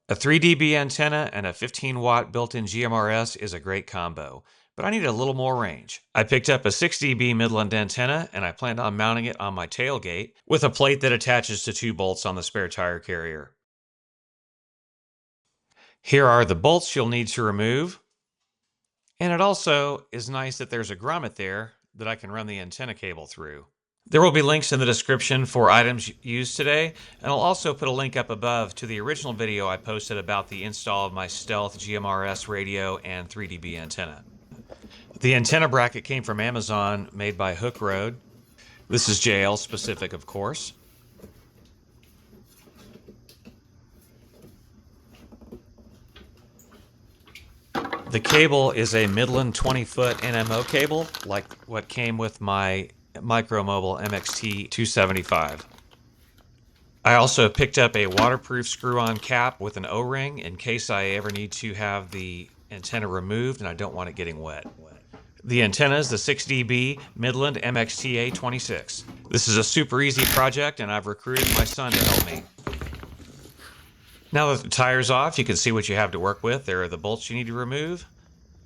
A 3 dB antenna and a 15-watt built-in GMRS is a great combo, but I need a little more range. I picked up a 6 dB Midland antenna and I planned on mounting it on my tailgate with a plate that attaches to 2 bolts on the spare tire carrier. Here are the bolts you'll need to remove. And it also is nice that there's a grommet there that I can run the antenna cable through. There will be links in the description for items used today, and I'll also put a link up above to the original video I posted about the install of my Stealth GMRS radio and 3 dB antenna. The antenna bracket came from Amazon, made by Hook Road. This is JL specific, of course. The cable is a Midland 20-foot NMO cable, like what came with my Micromobile MXT275. I also picked up a waterproof screw-on cap with an O-ring in case I ever need to have the antenna removed and I don't want it getting wet. The antenna is the 6 dB Midland MXTA26. This is a super easy project and I've recruited my son to help me. Now that the tire's off, you can see what you have to work with. There are the bolts you need to remove.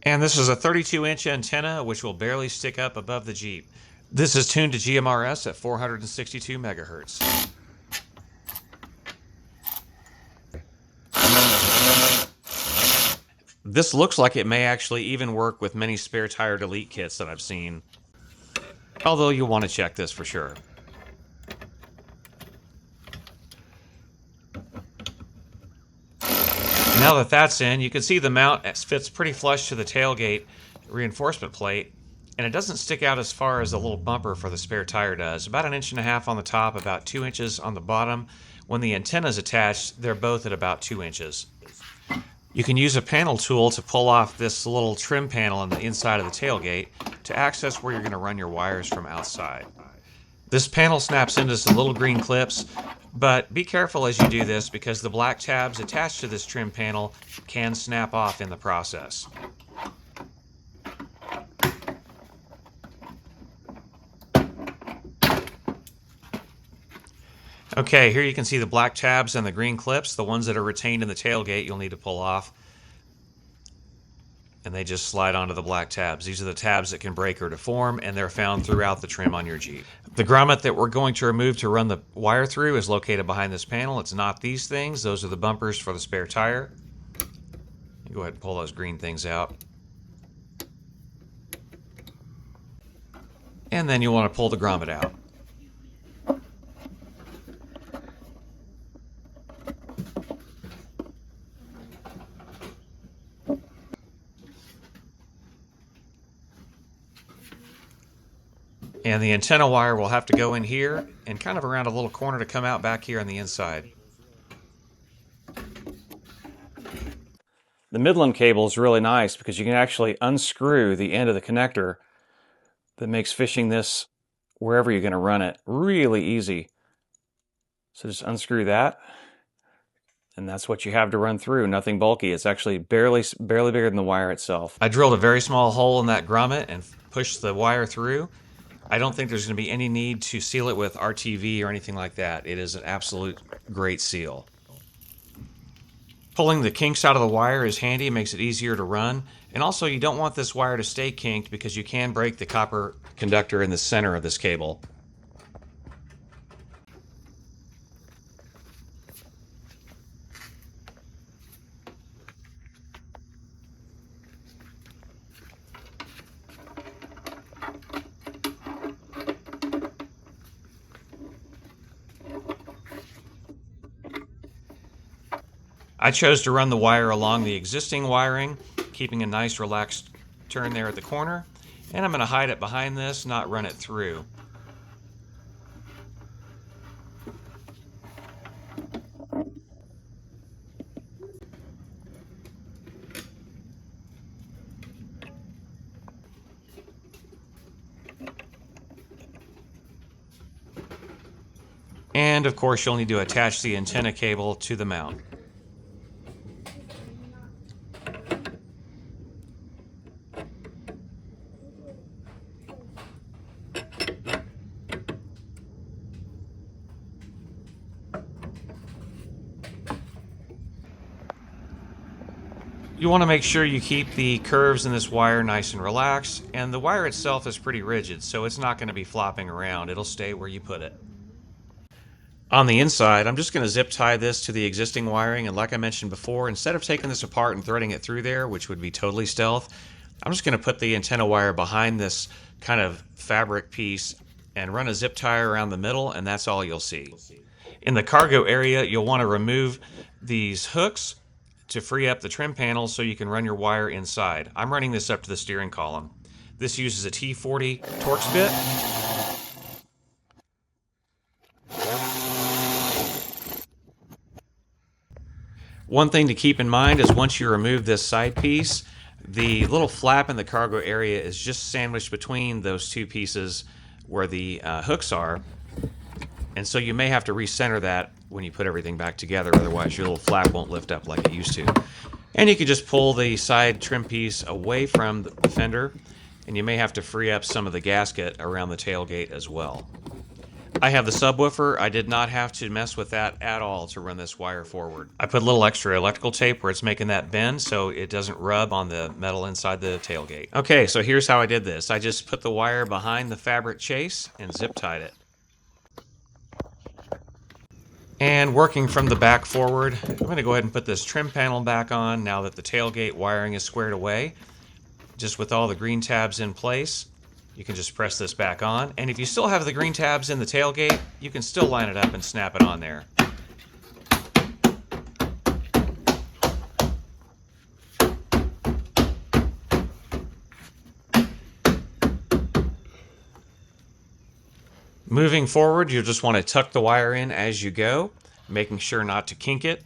And this is a 32-inch antenna, which will barely stick up above the Jeep. This is tuned to GMRS at 462 megahertz. This looks like it may actually even work with many spare tire delete kits that I've seen. Although you'll want to check this for sure. Now that that's in, you can see the mount fits pretty flush to the tailgate reinforcement plate, and it doesn't stick out as far as the little bumper for the spare tire does. About 1.5 inches on the top, about 2 inches on the bottom. When the antenna is attached, they're both at about 2 inches. You can use a panel tool to pull off this little trim panel on the inside of the tailgate to access where you're going to run your wires from outside. This panel snaps into some little green clips, but be careful as you do this because the black tabs attached to this trim panel can snap off in the process. Okay, here you can see the black tabs and the green clips. The ones that are retained in the tailgate you'll need to pull off. And they just slide onto the black tabs. These are the tabs that can break or deform, and they're found throughout the trim on your Jeep. The grommet that we're going to remove to run the wire through is located behind this panel. It's not these things. Those are the bumpers for the spare tire. Go ahead and pull those green things out. And then you'll want to pull the grommet out. And the antenna wire will have to go in here and kind of around a little corner to come out back here on the inside. The Midland cable is really nice because you can actually unscrew the end of the connector that makes fishing this wherever you're going to run it really easy. So just unscrew that, and that's what you have to run through. Nothing bulky. It's actually barely bigger than the wire itself. I drilled a very small hole in that grommet and pushed the wire through. I don't think there's going to be any need to seal it with RTV or anything like that. It is an absolute great seal. Pulling the kinks out of the wire is handy, makes it easier to run. And also you don't want this wire to stay kinked because you can break the copper conductor in the center of this cable. I chose to run the wire along the existing wiring, keeping a nice relaxed turn there at the corner, and I'm going to hide it behind this, not run it through. And of course you'll need to attach the antenna cable to the mount. You want to make sure you keep the curves in this wire nice and relaxed, and the wire itself is pretty rigid, so it's not going to be flopping around. It'll stay where you put it. On the inside, I'm just going to zip tie this to the existing wiring, and like I mentioned before, instead of taking this apart and threading it through there, which would be totally stealth, I'm just going to put the antenna wire behind this kind of fabric piece and run a zip tie around the middle, and that's all you'll see. In the cargo area, you'll want to remove these hooks to free up the trim panel so you can run your wire inside. I'm running this up to the steering column. This uses a T40 Torx bit. One thing to keep in mind is once you remove this side piece, the little flap in the cargo area is just sandwiched between those two pieces where the hooks are. And so you may have to recenter that when you put everything back together, otherwise your little flap won't lift up like it used to. And you can just pull the side trim piece away from the fender, and you may have to free up some of the gasket around the tailgate as well. I have the subwoofer. I did not have to mess with that at all to run this wire forward. I put a little extra electrical tape where it's making that bend so it doesn't rub on the metal inside the tailgate. Okay, so here's how I did this. I just put the wire behind the fabric chase and zip tied it. And working from the back forward, I'm going to go ahead and put this trim panel back on now that the tailgate wiring is squared away. Just with all the green tabs in place, you can just press this back on. And if you still have the green tabs in the tailgate, you can still line it up and snap it on there. Moving forward, you'll just want to tuck the wire in as you go, making sure not to kink it.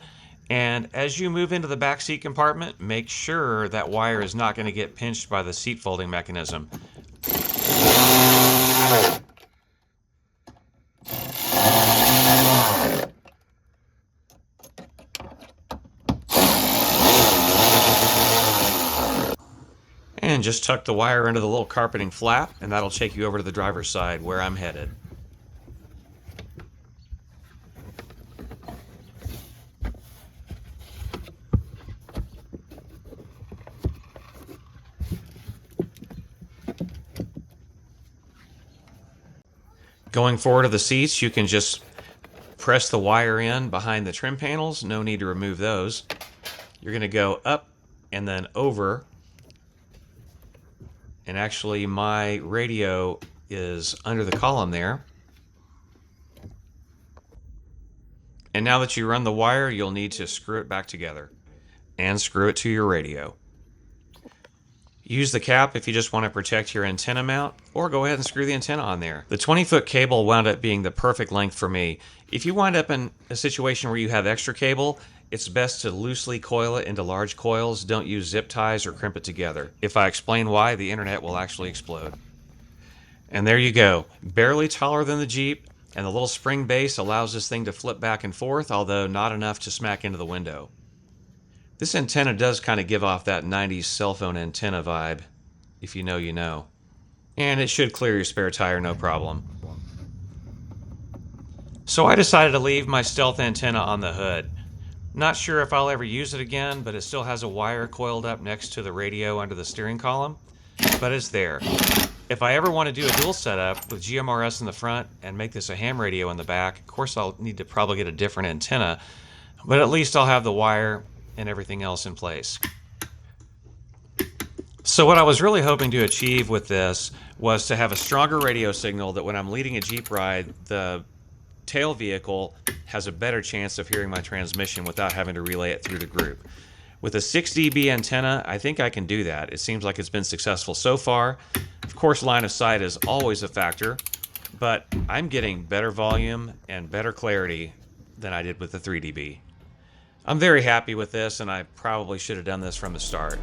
And as you move into the back seat compartment, make sure that wire is not going to get pinched by the seat folding mechanism. And just tuck the wire into the little carpeting flap, and that'll take you over to the driver's side where I'm headed. Going forward to the seats, you can just press the wire in behind the trim panels. No need to remove those. You're going to go up and then over. And actually my radio is under the column there. And now that you run the wire, you'll need to screw it back together and screw it to your radio. Use the cap if you just want to protect your antenna mount, or go ahead and screw the antenna on there. The 20-foot cable wound up being the perfect length for me. If you wind up in a situation where you have extra cable, it's best to loosely coil it into large coils. Don't use zip ties or crimp it together. If I explain why, the internet will actually explode. And there you go. Barely taller than the Jeep, and the little spring base allows this thing to flip back and forth, although not enough to smack into the window. This antenna does kind of give off that 90s cell phone antenna vibe. If you know, you know. And it should clear your spare tire no problem. So I decided to leave my stealth antenna on the hood. Not sure if I'll ever use it again, but it still has a wire coiled up next to the radio under the steering column. But it's there. If I ever want to do a dual setup with GMRS in the front and make this a ham radio in the back, of course I'll need to probably get a different antenna, but at least I'll have the wire and everything else in place. So what I was really hoping to achieve with this was to have a stronger radio signal that when I'm leading a Jeep ride, the tail vehicle has a better chance of hearing my transmission without having to relay it through the group. With a 6 dB antenna, I think I can do that. It seems like it's been successful so far. Of course, line of sight is always a factor, but I'm getting better volume and better clarity than I did with the 3 dB. I'm very happy with this, and I probably should have done this from the start.